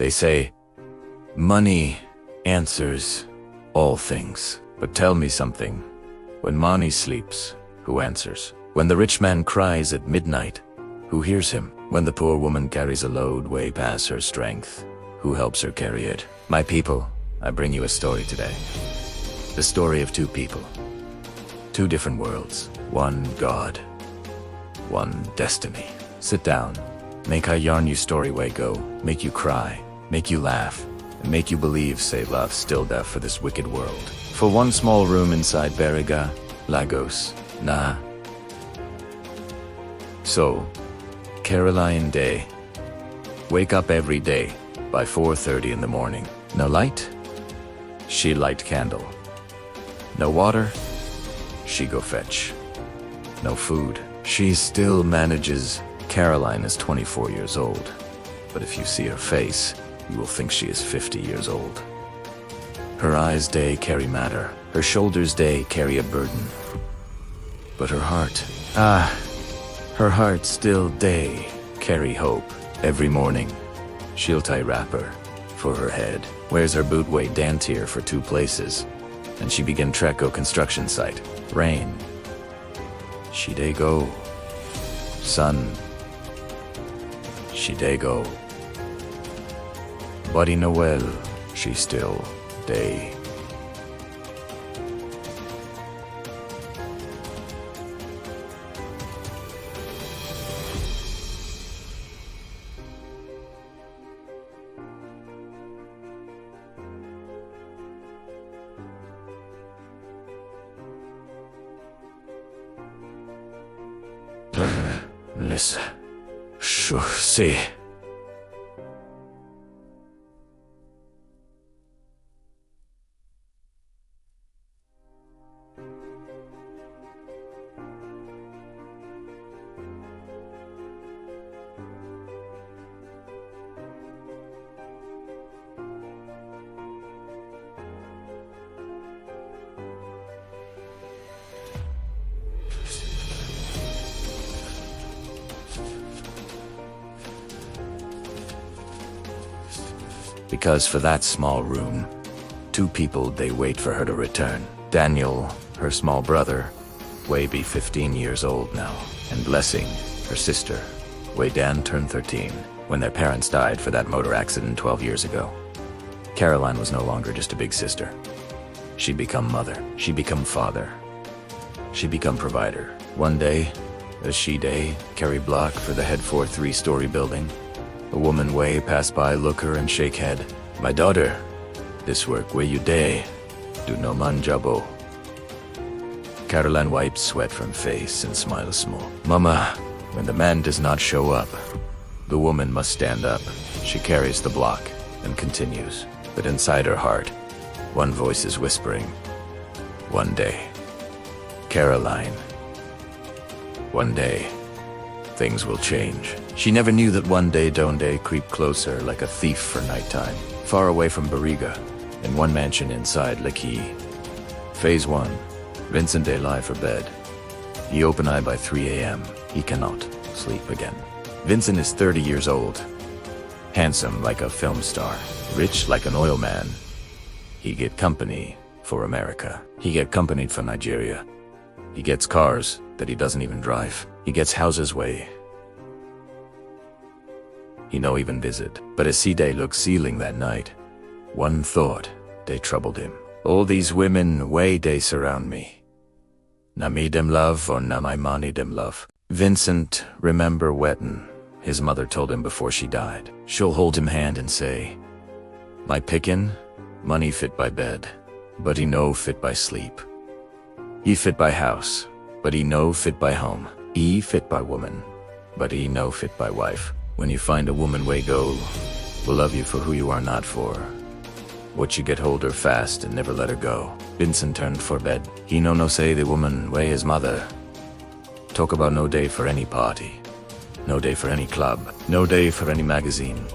They say, money answers all things. But tell me something. When money sleeps, who answers? When the rich man cries at midnight, who hears him? When the poor woman carries a load way past her strength, who helps her carry it? My people, I bring you a story today. The story of two people. Two different worlds. One God. One destiny. Sit down. Make I yarn you story way go. Make you cry. Make you laugh. And make you believe say love still there for this wicked world. For one small room inside Barriga, Lagos, na. So, Caroline Day. Wake up every day by 4:30 in the morning. No light? She light candle. No water? She go fetch. No food? She still manages. Caroline is 24 years old. But if you see her face, you will think she is 50 years old. Her eyes day carry matter. Her shoulders day carry a burden. But her heart, her heart still day carry hope. Every morning, she'll tie wrapper for her head. Wears her boot way dantier for 2 places. And she begin trek o construction site. Rain. She day go. Sun. She day go. Buddy Noel, she still day. Listen. Sure, see. Because for that small room, 2 people they wait for her to return. Daniel, her small brother, way be 15 years old now, and Blessing, her sister, way Dan turned 13, when their parents died for that motor accident 12 years ago. Caroline was no longer just a big sister. She become mother, she become father, she become provider. One day, a she day, carry block for the head for 3-story building. A woman way pass by, look her and shake head. My daughter, this work where you day, do no man jabo. Caroline wipes sweat from face and smiles small. Mama, when the man does not show up, the woman must stand up. She carries the block and continues. But inside her heart, one voice is whispering. One day, Caroline, one day, things will change. She never knew that one day Donde creep closer like a thief for nighttime, far away from Barriga, in one mansion inside Laki. Phase 1, Vincent day lie for bed. He open eye by 3 a.m. He cannot sleep again. Vincent is 30 years old, handsome like a film star, rich like an oil man. He get company for America. He get company for Nigeria. He gets cars that he doesn't even drive. He gets houses way he no even visit. But as C-Day looked ceiling that night, one thought, they troubled him. All these women way they surround me. Na me dem love or na my money dem love. Vincent remember wetin his mother told him before she died. She'll hold him hand and say, my pickin', money fit by bed, but he no fit by sleep. He fit by house, but he no fit by home. He fit by woman, but he no fit by wife. When you find a woman way go, will love you for who you are not for. What you get hold her fast and never let her go. Vincent turned for bed. He no say the woman way his mother. Talk about no day for any party. No day for any club. No day for any magazine.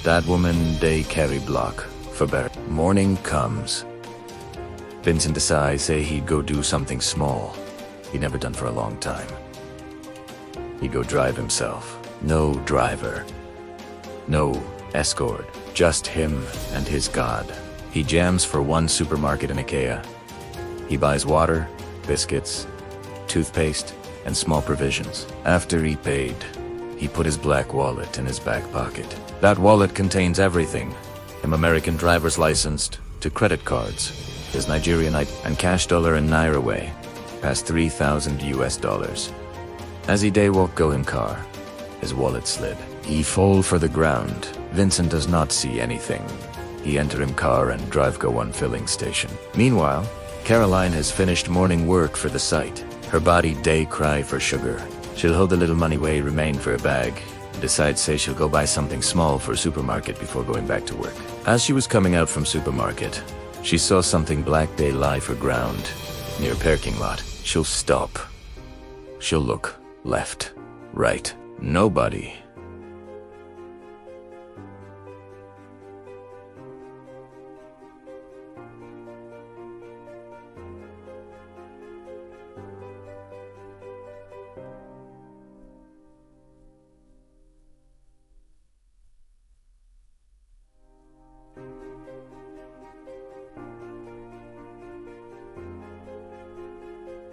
That woman day carry block for bear. Morning comes. Vincent decides say he'd go do something small he never done for a long time. He'd go drive himself. No driver. No escort, just him and his god. He jams for one supermarket in Ikea. He buys water, biscuits, toothpaste, and small provisions. After he paid, he put his black wallet in his back pocket. That wallet contains everything, from American driver's license to credit cards, his Nigerian and cash dollar and naira way, past 3,000 US dollars. As he day walk go in car, his wallet slid. He fall for the ground. Vincent does not see anything. He enter him car and drive go one filling station. Meanwhile, Caroline has finished morning work for the site. Her body day cry for sugar. She'll hold the little money way remain for a bag, and decides say she'll go buy something small for a supermarket before going back to work. As she was coming out from supermarket, she saw something black day lie for ground, near parking lot. She'll stop. She'll look left, right. Nobody.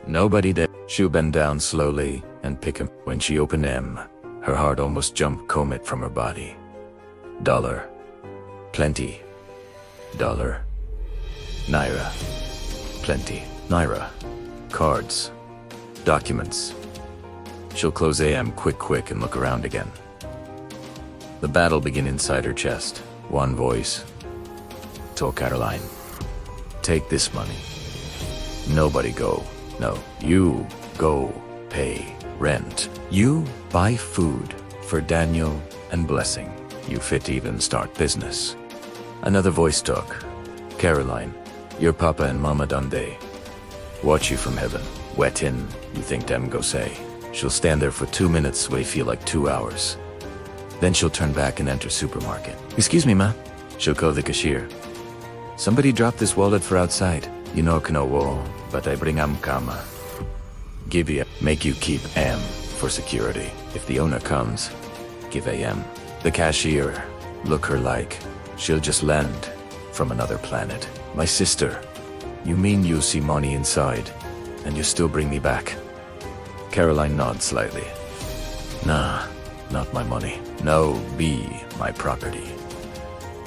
Nobody there. She'll bend down slowly and pick him. When she opened him, her heart almost jumped comet from her body. Dollar. Plenty. Dollar. Naira. Plenty. Naira. Cards. Documents. She'll close AM quick and look around again. The battle begin inside her chest. One voice. Told Caroline. Take this money. Nobody go. No, you go pay rent. You buy food for Daniel and Blessing. You fit even start business. Another voice talk. Caroline, your papa and mama done day. Watch you from heaven. Wet in, you think them go say. She'll stand there for 2 minutes, way feel like 2 hours. Then she'll turn back and enter supermarket. Excuse me, ma. She'll call the cashier. Somebody dropped this wallet for outside. You know no wall, but I bring kama. Give you, make you keep M for security. If the owner comes, give AM. The cashier, look her like she'll just land from another planet. My sister, you mean you see money inside, and you still bring me back? Caroline nods slightly. Nah, not my money. No, be my property.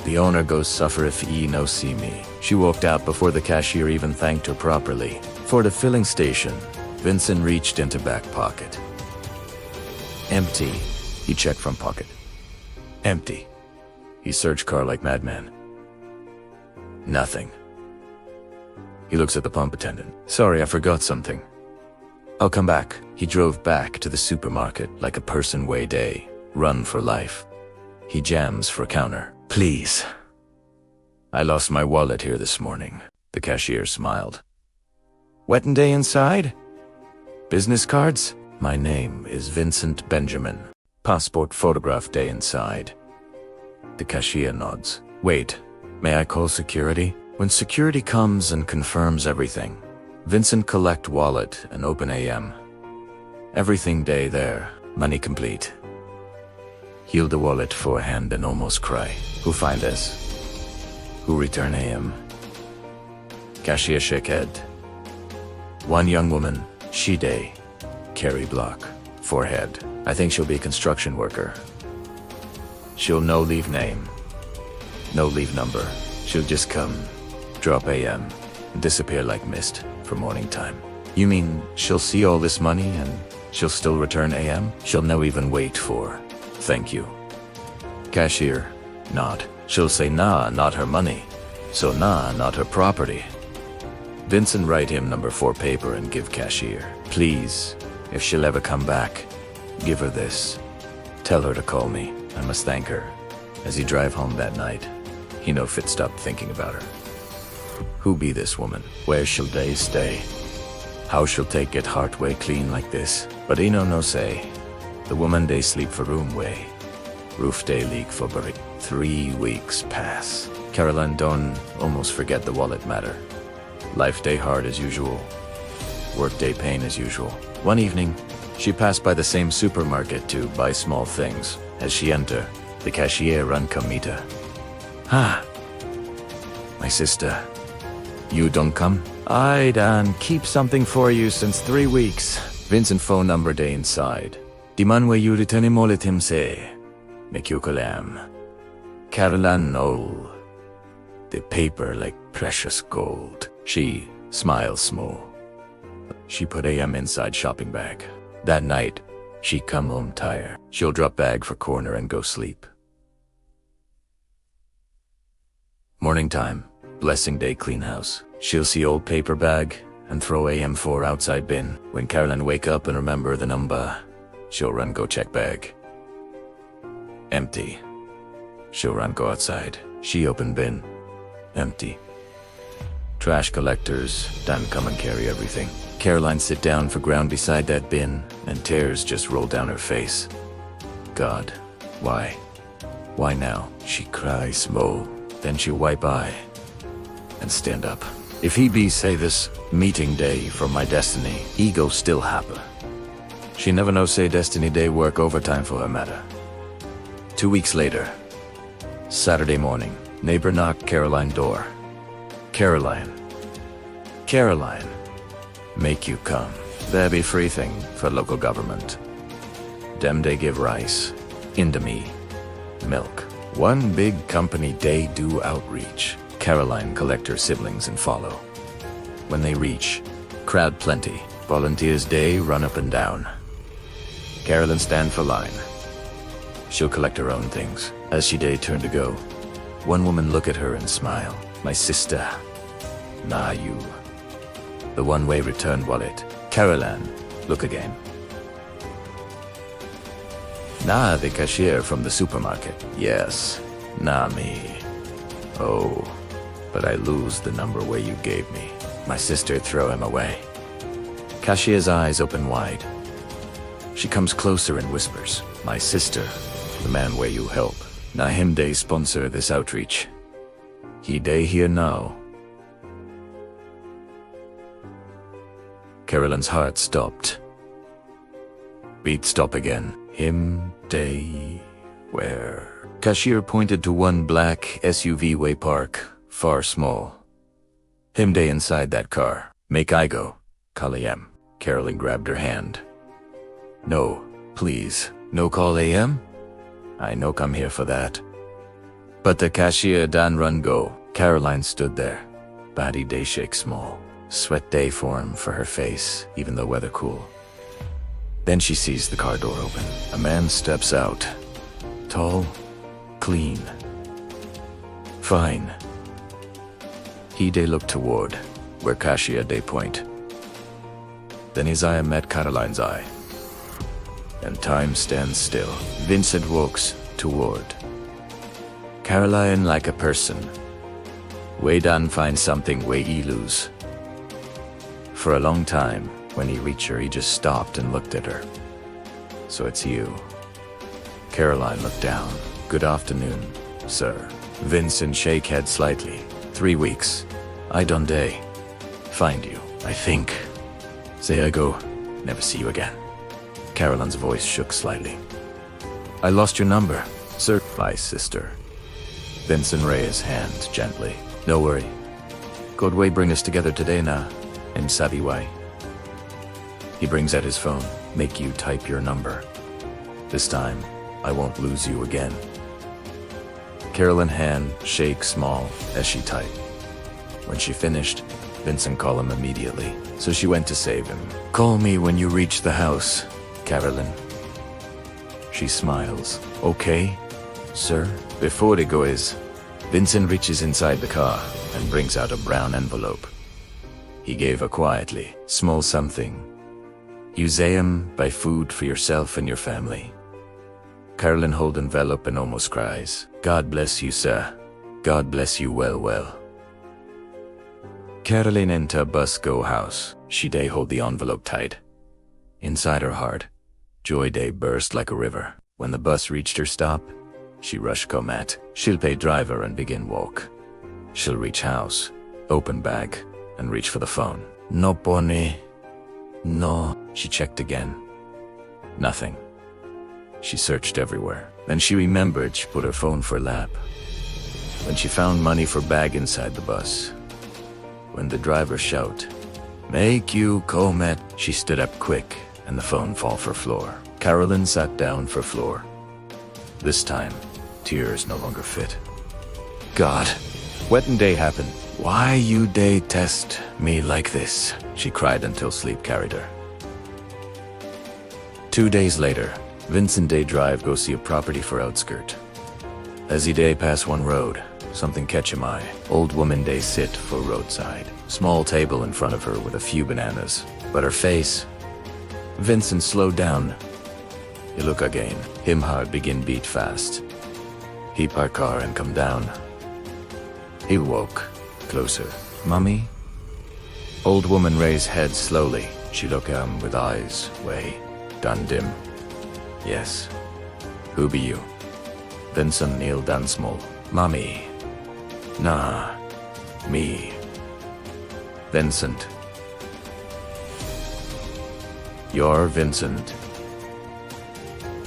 The owner goes suffer if he no see me. She walked out before the cashier even thanked her properly. For the filling station, Vincent reached into back pocket. Empty. He checked from pocket. Empty. He searched car like madman. Nothing. He looks at the pump attendant. Sorry, I forgot something. I'll come back. He drove back to the supermarket like a person way day. Run for life. He jams for counter. Please. I lost my wallet here this morning. The cashier smiled. Wetting day inside? Business cards? My name is Vincent Benjamin. Passport photograph day inside. The cashier nods. Wait, may I call security? When security comes and confirms everything, Vincent collect wallet and open AM. Everything day there, money complete. Heal the wallet forehand and almost cry. Who find this? Who return AM? Cashier shake head. One young woman, she day, carry block, forehead. I think she'll be a construction worker. She'll no leave name, no leave number. She'll just come, drop AM, and disappear like mist for morning time. You mean she'll see all this money and she'll still return AM? She'll no even wait for thank you. Cashier, nod. She'll say nah, not her money. So nah, not her property. Vincent write him number 4 paper and give cashier. Please, if she'll ever come back, give her this. Tell her to call me. I must thank her. As he drive home that night, he no fit stop thinking about her. Who be this woman? Where shall they stay? How she'll take it heart way clean like this? But he no say. The woman they sleep for room way. Roof day leak for bury. 3 weeks pass. Caroline don't almost forget the wallet matter. Life day hard as usual. Work day pain as usual. One evening, she passed by the same supermarket to buy small things. As she entered, The cashier run come meet her. "Ha! My sister. You don't come? I done keep something for you since 3 weeks. Vincent phone number day inside. Di man where you return him all at him say. Make you kalam. Caroline Knoll. The paper like precious gold." She smiles small. She put AM inside shopping bag. That night, she come home tired. She'll drop bag for corner and go sleep. Morning time, blessing day clean house. She'll see old paper bag and throw AM4 outside bin. When Caroline wake up and remember the number, she'll run go check bag. Empty. She'll run go outside. She open bin. Empty. Trash collectors done come and carry everything. Caroline sit down for ground beside that bin and tears just roll down her face. God, why? Why now? She cries small. Then she wipe eye and stand up. If he be say this meeting day for my destiny, ego still happen. She never know say destiny day work overtime for her matter. 2 weeks later, Saturday morning, neighbor knock Caroline door. Caroline. Caroline. Make you come. There be free thing for local government. Dem they give rice, Indomie, milk. One big company they do outreach. Caroline collect her siblings and follow. When they reach, crowd plenty. Volunteers day run up and down. Caroline stand for line. She'll collect her own things. As she day turn to go, one woman look at her and smile. My sister. Nah, you. The one-way return wallet. Caroline, look again. Nah, the cashier from the supermarket. Yes, nah me. Oh, but I lose the number where you gave me. My sister throw him away. Cashier's eyes open wide. She comes closer and whispers, my sister, the man where you help. Nah him they sponsor this outreach. He day here now. Caroline's heart stopped. Beat stop again. Him day where? Cashier pointed to one black SUV way park, far small. Him day inside that car. Make I go. Call AM. Caroline grabbed her hand. No, please. No call AM? I no come here for that. But the cashier done run go. Caroline stood there. Body day shake small. Sweat day form for her face, even though weather cool. Then she sees the car door open. A man steps out. Tall, clean, fine. He day look toward where cashier day point. Then his eye met Caroline's eye. And time stands still. Vincent walks toward Caroline like a person. Way done find something way he lose. For a long time, when he reached her, he just stopped and looked at her. So it's you. Caroline looked down. Good afternoon, sir. Vincent shake head slightly. 3 weeks. I done day. Find you, I think. Say I go, never see you again. Caroline's voice shook slightly. I lost your number, sir. My sister. Vincent raised his hand gently. No worry. God way bring us together today now. In savvy way. He brings out his phone. Make you type your number. This time, I won't lose you again. Caroline's hand shake small as she typed. When she finished, Vincent called him immediately, so she went to save him. Call me when you reach the house, Caroline. She smiles. Okay, sir. Before they goes, Vincent reaches inside the car and brings out a brown envelope. He gave her quietly, small something. Use AM, buy food for yourself and your family. Caroline hold envelope and almost cries. God bless you, sir. God bless you well. Caroline enter bus go house. She day hold the envelope tight. Inside her heart, joy day burst like a river. When the bus reached her stop, she rushed come at. She'll pay driver and begin walk. She'll reach house, open bag, and reach for the phone. No pony. No. She checked again. Nothing. She searched everywhere. Then she remembered she put her phone for lap. When she found money for bag inside the bus. When the driver shout, "Make you comet," she stood up quick and the phone fall for floor. Carolyn sat down for floor. This time, tears no longer fit. God, wetin day happened? Why you day test me like this? She cried until sleep carried her. 2 days later, Vincent Day drive go see a property for outskirt. As he day pass one road, something catch him eye. Old woman day sit for roadside. Small table in front of her with a few bananas. But her face. Vincent slowed down. He look again. Him heart begin beat fast. He park car and come down. He woke. Closer. Mommy? Old woman raise head slowly. She look with eyes way done dim. Yes. Who be you? Vincent kneel down small. Mommy. Nah. Me. Vincent. You're Vincent.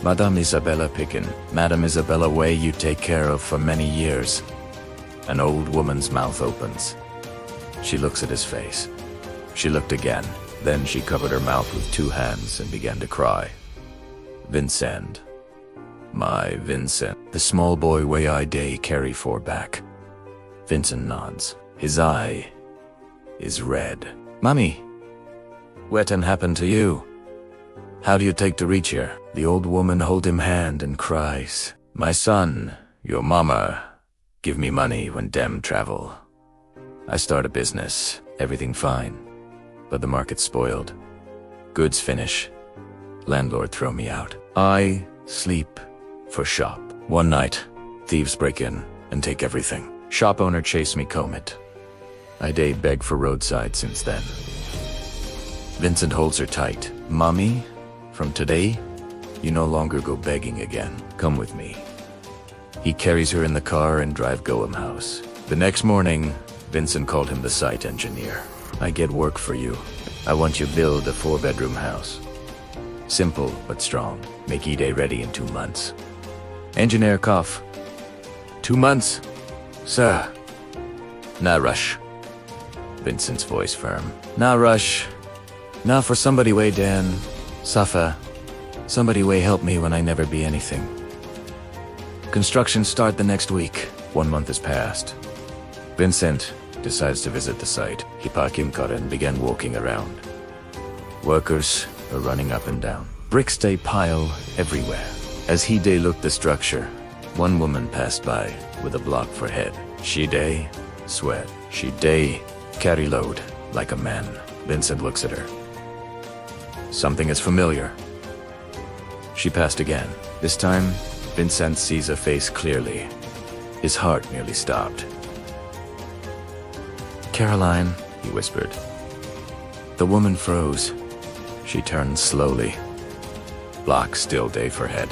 Madame Isabella Pickin. Madame Isabella way you take care of for many years. An old woman's mouth opens. She looks at his face. She looked again. Then she covered her mouth with 2 hands and began to cry. Vincent. My Vincent. The small boy way I day carry for back. Vincent nods. His eye is red. Mommy, wetin happened to you? How do you take to reach here? The old woman hold him hand and cries. My son, your mama, give me money when dem travel. I start a business, everything fine. But the market's spoiled. Goods finish. Landlord throw me out. I sleep for shop. One night, thieves break in and take everything. Shop owner chase me comet. I day beg for roadside since then. Vincent holds her tight. Mommy, from today, you no longer go begging again. Come with me. He carries her in the car and drive Goem house. The next morning, Vincent called him the site engineer. I get work for you. I want you build a 4-bedroom house. Simple but strong. Make E-Day ready in 2 months. Engineer cough. 2 months? Sir. Nah rush. Vincent's voice firm. Nah rush. Nah for somebody way Dan. Suffer. Somebody way help me when I never be anything. Construction start the next week. 1 month has passed. Vincent decides to visit the site. He parked him car and began walking around. Workers are running up and down. Bricks they pile everywhere. As he day looked the structure, one woman passed by with a block for head. She day sweat. She day carry load like a man. Vincent looks at her. Something is familiar. She passed again. This time, Vincent sees her face clearly. His heart nearly stopped. Caroline, he whispered. The woman froze. She turned slowly. Block still day for head.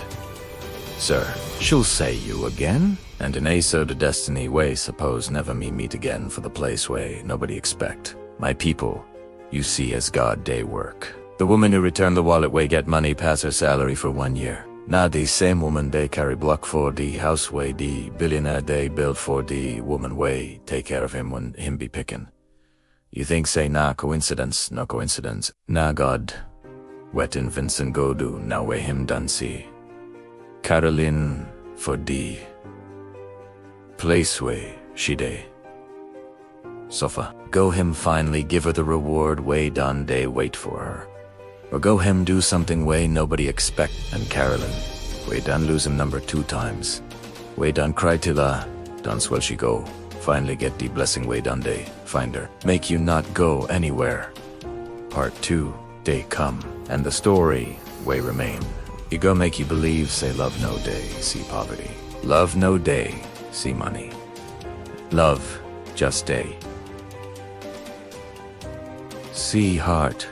Sir, she'll say you again? And in Adaeze the destiny way suppose never me meet again for the place way nobody expect. My people, you see as God day work. The woman who returned the wallet way get money pass her salary for 1 year. Now the same woman they carry block for the house way the billionaire they build for the woman way take care of him when him be pickin'. You think say nah coincidence, no coincidence. Nah God. Wetin Vincent go do now way him done see. Caroline for the place way she day. Sofa. Go him finally give her the reward way done day wait for her. Or go him do something way nobody expect. And Carolyn, way done lose him number 2 times. Way done cry till done swell she go. Finally get the blessing way done day. Find her. Make you not go anywhere. Part 2, day come. And the story way remain. He go make you believe say love no day, see poverty. Love no day, see money. Love just day. See heart.